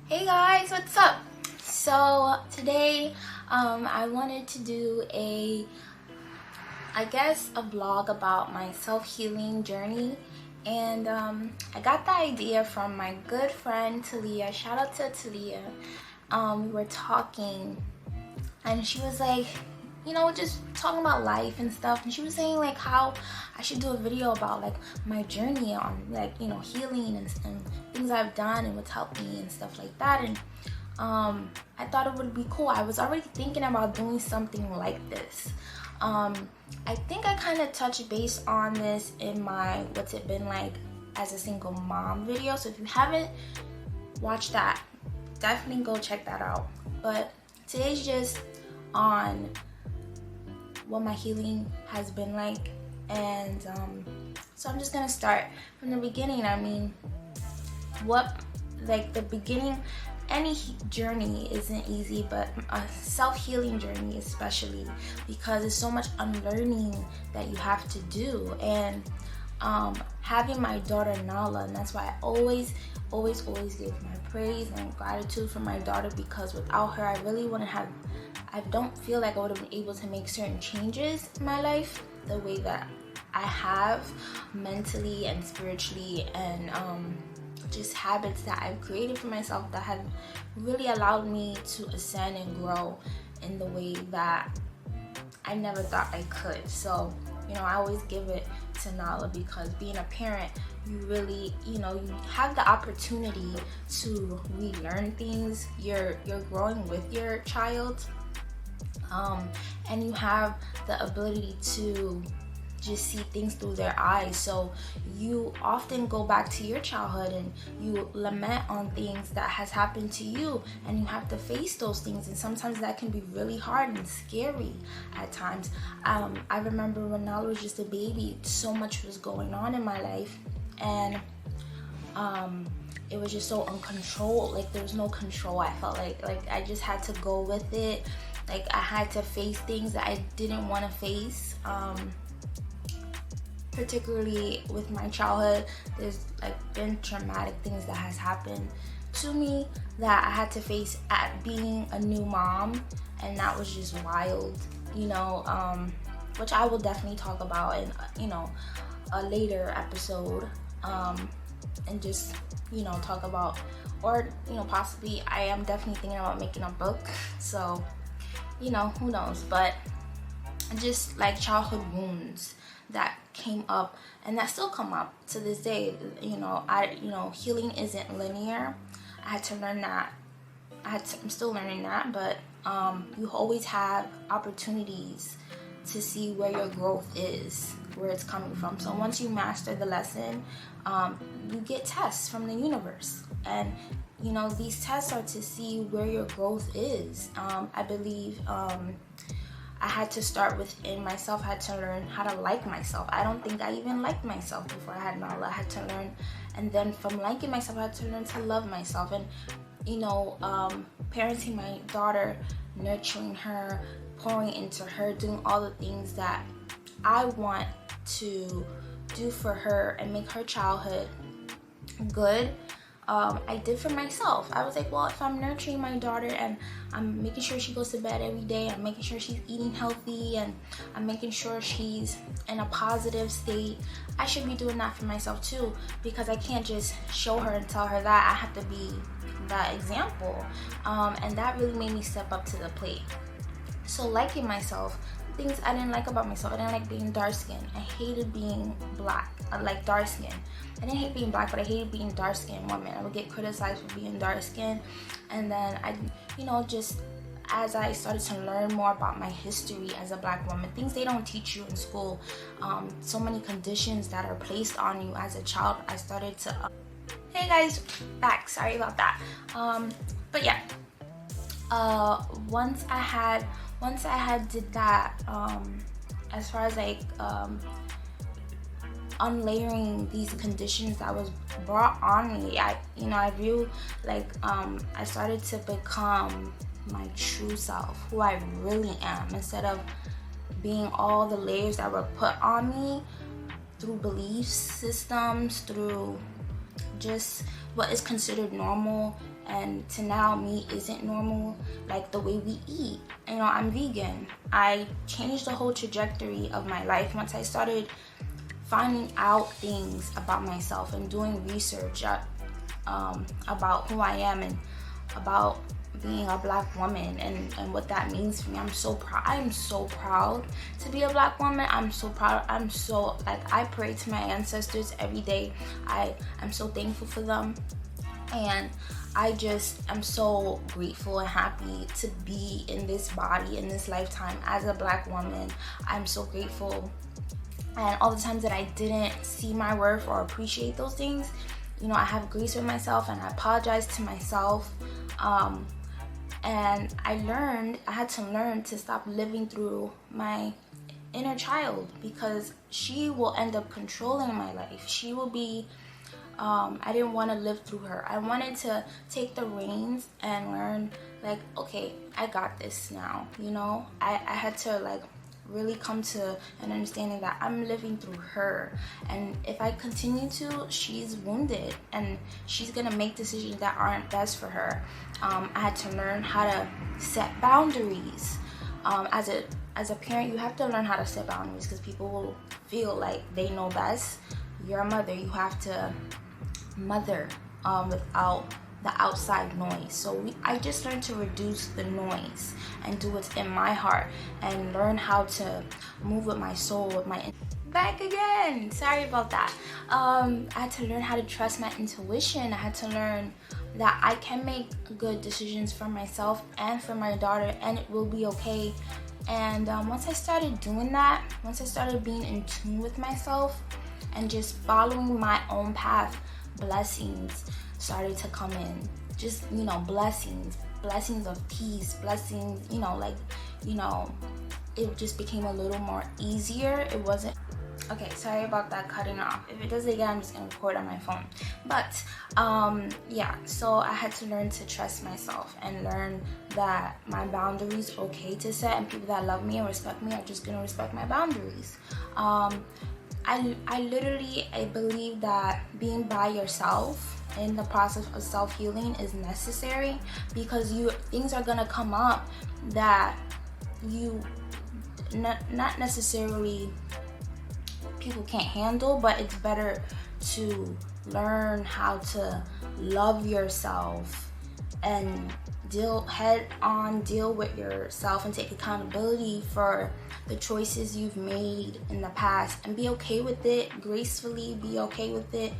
Hey guys, what's up? So today I wanted to do a vlog about my self-healing journey, and I got the idea from my good friend Talia. Shout out to Talia. We were talking and she was like, just talking about life and stuff, and she was saying like how I should do a video about like my journey on healing and things I've done and what's helped me and stuff like that. And I thought it would be cool. I was already thinking about doing something like this. I think I kind of touched base on this in my what's it been like as a single mom video, so if you haven't watched that, definitely go check that out. But today's just on what my healing has been like, and so I'm just gonna start from the beginning. I mean, the beginning, any journey isn't easy, but a self-healing journey especially, because there's so much unlearning that you have to do. And having my daughter Nala, and that's why I always give my praise and gratitude for my daughter, because without her I don't feel like I would have been able to make certain changes in my life the way that I have, mentally and spiritually, and just habits that I've created for myself that have really allowed me to ascend and grow in the way that I never thought I could. So, I always give it to Nala, because being a parent, you really, you have the opportunity to relearn things. You're growing with your child. And you have the ability to just see things through their eyes. So you often go back to your childhood and you lament on things that has happened to you, and you have to face those things, and sometimes that can be really hard and scary at times. I remember when Nala was just a baby, so much was going on in my life, and it was just so uncontrolled. Like there was no control. I felt like I just had to go with it. Like I had to face things that I didn't want to face. Particularly with my childhood, there's been traumatic things that has happened to me that I had to face at being a new mom, and that was just wild, which I will definitely talk about in a later episode, and just talk about, or possibly I am definitely thinking about making a book, so who knows. But just like childhood wounds that came up and that still come up to this day. Healing isn't linear. I had to learn that. I'm still learning that, but you always have opportunities to see where your growth is, where it's coming from. So once you master the lesson, you get tests from the universe, and these tests are to see where your growth is. I believe I had to start within myself. I had to learn how to like myself. I don't think I even liked myself before I had Nala. I had to learn, and then from liking myself, I had to learn to love myself. And parenting my daughter, nurturing her, pouring into her, doing all the things that I want to do for her and make her childhood good, I did for myself. I was like, well, if I'm nurturing my daughter and I'm making sure she goes to bed every day, I'm making sure she's eating healthy, and I'm making sure she's in a positive state, I should be doing that for myself too, because I can't just show her and tell her that. I have to be that example, and that really made me step up to the plate. So liking myself, things I didn't like about myself. I didn't like being dark skinned. I hated being black. I like dark skin. I didn't hate being black, but I hated being dark skinned woman. I would get criticized for being dark skinned. And then just as I started to learn more about my history as a black woman, things they don't teach you in school, so many conditions that are placed on you as a child, I started to hey guys, back, sorry about that. But yeah, once I had did that, as far as unlayering these conditions that was brought on me, I view I started to become my true self, who I really am, instead of being all the layers that were put on me through belief systems, through just what is considered normal and to now meat isn't normal, like the way we eat. You know, I'm vegan. I changed the whole trajectory of my life once I started finding out things about myself and doing research about who I am and about being a Black woman and what that means for me. I'm so proud to be a Black woman. I'm so proud. I'm so, like, I pray to my ancestors every day. I'm so thankful for them, and I'm so grateful and happy to be in this body in this lifetime as a Black woman. I'm so grateful. And all the times that I didn't see my worth or appreciate those things, you know, I have grace with myself and I apologize to myself. And I had to learn to stop living through my inner child, because she will end up controlling my life. She will be, I didn't want to live through her. I wanted to take the reins and learn, like, okay, I got this now, you know? I had to, like, really come to an understanding that I'm living through her, and if I continue to, she's wounded and she's gonna make decisions that aren't best for her. I had to learn how to set boundaries. As a parent, you have to learn how to set boundaries, because people will feel like they know best. You're a mother, you have to mother without the outside noise. So I just learned to reduce the noise and do what's in my heart and learn how to move with my soul, with my back again. Sorry about that. I had to learn how to trust my intuition. I had to learn that I can make good decisions for myself and for my daughter, and it will be okay. And once I started doing that, once I started being in tune with myself and just following my own path, blessings started to come in. Just, you know, blessings of peace, blessings, you know, like, you know, it just became a little more easier. It wasn't, okay, sorry about that cutting off. If it does it again, I'm just gonna record on my phone. But yeah, so I had to learn to trust myself and learn that my boundaries are okay to set, and people that love me and respect me are just gonna respect my boundaries. I believe that being by yourself in the process of self-healing is necessary, because things are gonna come up that you not necessarily people can't handle, but it's better to learn how to love yourself and deal with yourself and take accountability for the choices you've made in the past, and be okay with it gracefully, be okay with it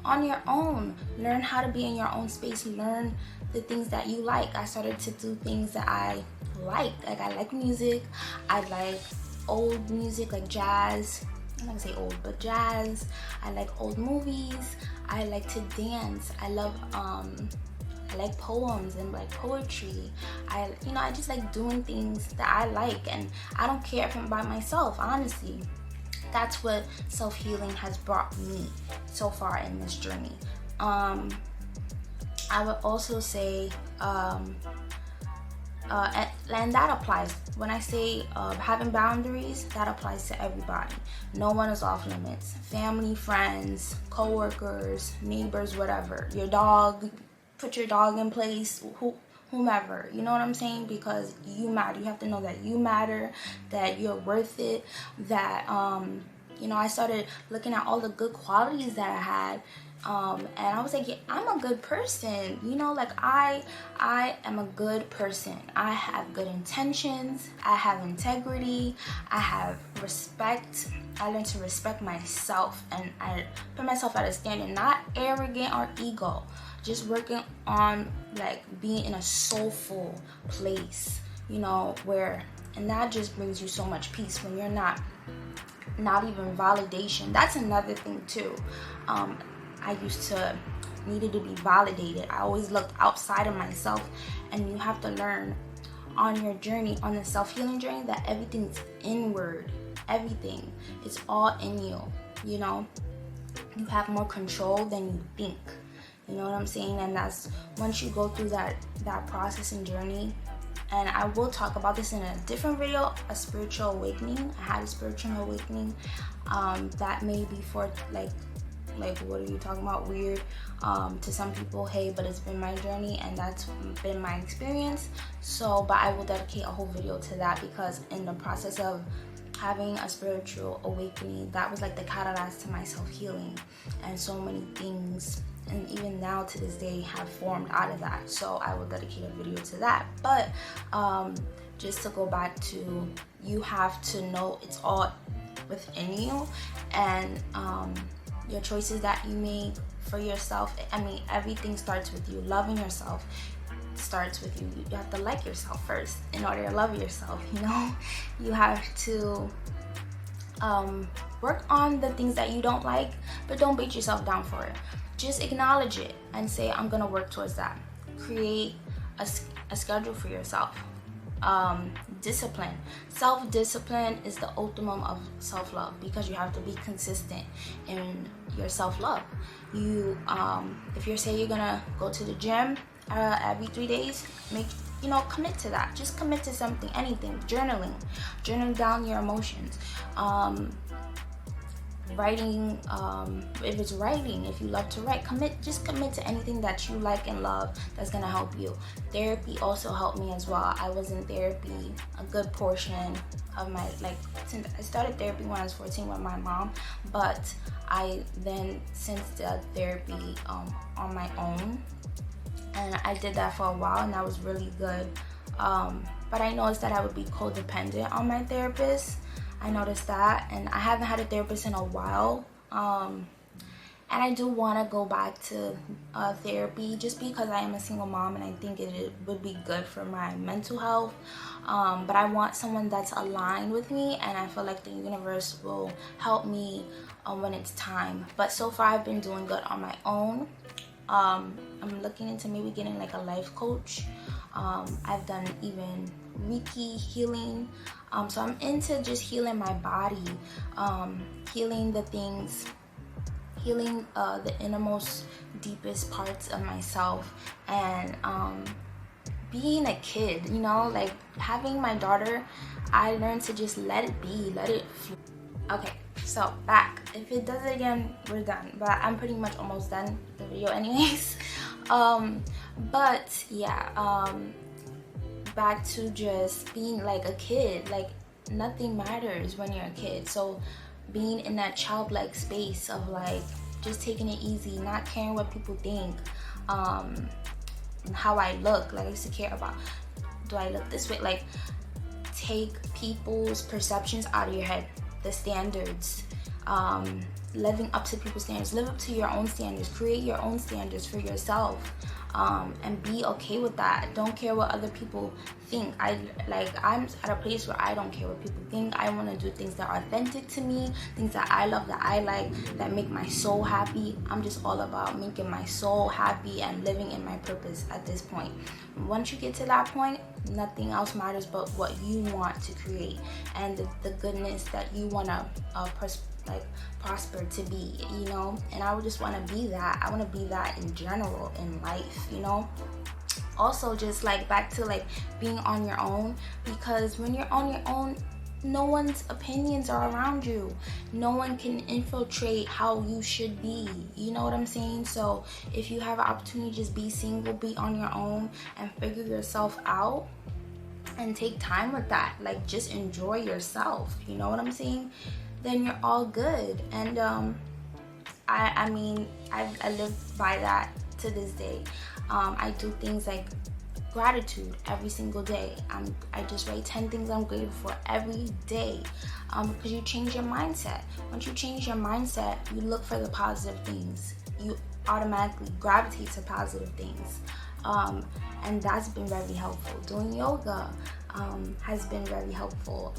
on your own. Learn how to be in your own space. Learn the things that you like. I started to do things that I like I like music. I like old music, like jazz. I'm not gonna say old, but jazz. I like old movies. I like to dance. I love I like poems and like poetry. I just like doing things that I like, and I don't care if I'm by myself, honestly. That's what self-healing has brought me so far in this journey. I would also say, and that applies, when I say having boundaries, that applies to everybody. No one is off limits. Family, friends, co-workers, neighbors, whatever. Your dog, put your dog in place, whomever, you know what I'm saying? Because you matter. You have to know that you matter, that you're worth it, that I started looking at all the good qualities that I had, and I was like, yeah, I'm a good person, like I am a good person. I have good intentions, I have integrity, I have respect. I learned to respect myself, and I put myself at a standard, not arrogant or ego, just working on like being in a soulful place, and that just brings you so much peace when you're not even validation. That's another thing too. I used to needed to be validated. I always looked outside of myself, and you have to learn on your journey, on the self-healing journey, that everything's inward. Everything is all in you. You have more control than you think. You know what I'm saying? And that's once you go through that process and journey. And I will talk about this in a different video, a spiritual awakening. I had a spiritual awakening that may be for like, what are you talking about, weird to some people. Hey, but it's been my journey and that's been my experience. So but I will dedicate a whole video to that, because in the process of having a spiritual awakening, that was like the catalyst to my self-healing, and so many things, and even now to this day, have formed out of that. So I will dedicate a video to that. But just to go back to, you have to know it's all within you, and your choices that you make for yourself. I mean, everything starts with you. Loving yourself starts with you. You have to like yourself first in order to love yourself, you know. You have to work on the things that you don't like, but don't beat yourself down for it. Just acknowledge it and say, I'm gonna work towards that. Create a schedule for yourself. Discipline. Self-discipline is the ultimate of self-love, because you have to be consistent in your self-love. You if you say you're gonna go to the gym every 3 days, commit to that. Just commit to something, anything. Journal down your emotions. Writing, if it's writing, if you love to write, just commit to anything that you like and love that's gonna help you. Therapy also helped me as well. I was in therapy a good portion of my, since I started therapy when I was 14 with my mom, but I then since the therapy on my own, and I did that for a while, and that was really good. But I noticed that I would be codependent on my therapist. I noticed that, and I haven't had a therapist in a while, and I do want to go back to therapy, just because I am a single mom and I think it would be good for my mental health. But I want someone that's aligned with me, and I feel like the universe will help me when it's time. But so far I've been doing good on my own. I'm looking into maybe getting like a life coach. I've done even Reiki healing. So I'm into just healing my body, healing the things, healing the innermost, deepest parts of myself, and being a kid, like having my daughter, I learned to just let it be, let it flow. Okay, so back. If it does it again, we're done. But I'm pretty much almost done the video anyways. But yeah, back to just being like a kid. Like, nothing matters when you're a kid. So being in that childlike space of like just taking it easy, not caring what people think, how I look. Like, I used to care about, do I look this way? Like, take people's perceptions out of your head. The standards, living up to people's standards. Live up to your own standards. Create your own standards for yourself, and be okay with that. Don't care what other people think. I'm at a place where I don't care what people think. I want to do things that are authentic to me, things that I love, that I like, that make my soul happy. I'm just all about making my soul happy and living in my purpose at this point. Once you get to that point, nothing else matters but what you want to create, and the goodness that you want to prosper to be, and I would just want to be that. I want to be that in general in life, Also, just like back to like being on your own, because when you're on your own, no one's opinions are around you. No one can infiltrate how you should be. You know what I'm saying? So if you have an opportunity, just be single, be on your own, and figure yourself out, and take time with that. Like, just enjoy yourself. You know what I'm saying? Then you're all good. And I mean, I live by that to this day. I do things like gratitude every single day. I just write 10 things I'm grateful for every day, because you change your mindset. Once you change your mindset, you look for the positive things. You automatically gravitate to positive things, and that's been very helpful. Doing yoga has been very helpful.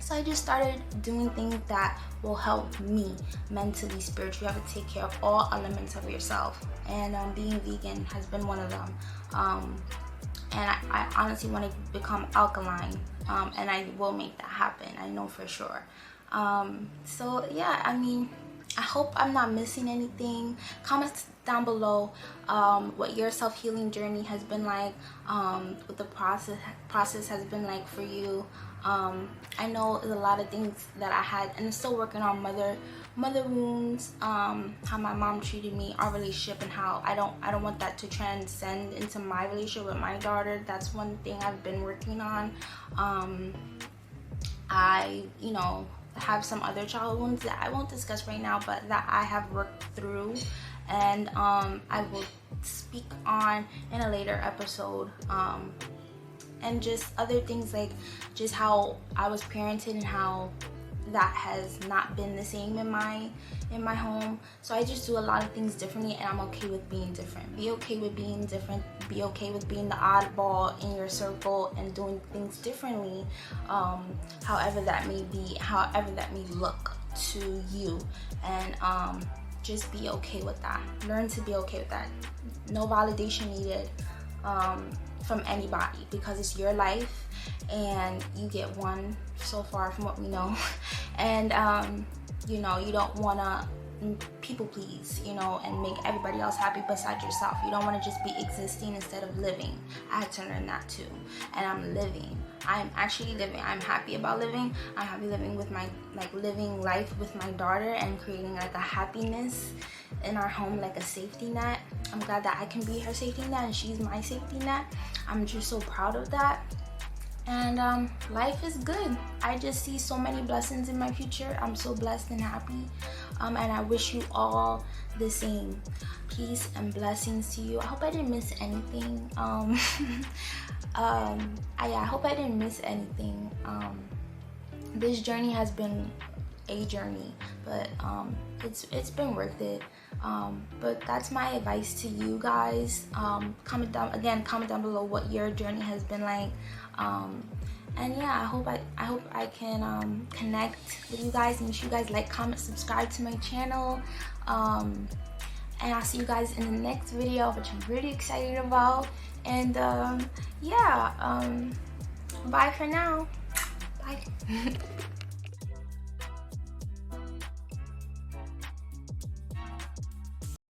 So I just started doing things that will help me mentally, spiritually. You have to take care of all elements of yourself, and being vegan has been one of them. And I honestly want to become alkaline, and I will make that happen. I know for sure. So yeah, I mean, I hope I'm not missing anything. Comment down below what your self-healing journey has been like, what the process has been like for you. I know there's a lot of things that I had, and I'm still working on mother wounds, how my mom treated me, our relationship, and how I don't want that to transcend into my relationship with my daughter. That's one thing I've been working on. I, you know, have some other childhood wounds that I won't discuss right now, but that I have worked through, and I will speak on in a later episode. And just other things, like just how I was parented and how that has not been the same in my home. So I just do a lot of things differently, and I'm okay with being different. Be okay with being different. Be okay with being the oddball in your circle and doing things differently, however that may be, however that may look to you. And just be okay with that. Learn to be okay with that. No validation needed from anybody, because it's your life and you get one so far from what we know. And you know, you don't want to people please, you know, and make everybody else happy besides yourself. You don't want to just be existing instead of living. I had to learn that too, and I'm living. I'm actually living. I'm happy about living. I'm happy living with my, like, living life with my daughter and creating like a happiness in our home, like a safety net. I'm glad that I can be her safety net and she's my safety net. I'm just so proud of that. And life is good. I just see so many blessings in my future. I'm so blessed and happy, and I wish you all the same. Peace and blessings to you. I hope I didn't miss anything. I hope I didn't miss anything. This journey has been a journey, but it's been worth it. But that's my advice to you guys. Comment down below what your journey has been like. And yeah, I hope I can connect with you guys, and make sure you guys like, comment, subscribe to my channel. And I'll see you guys in the next video, which I'm really excited about. And yeah, bye for now. Bye.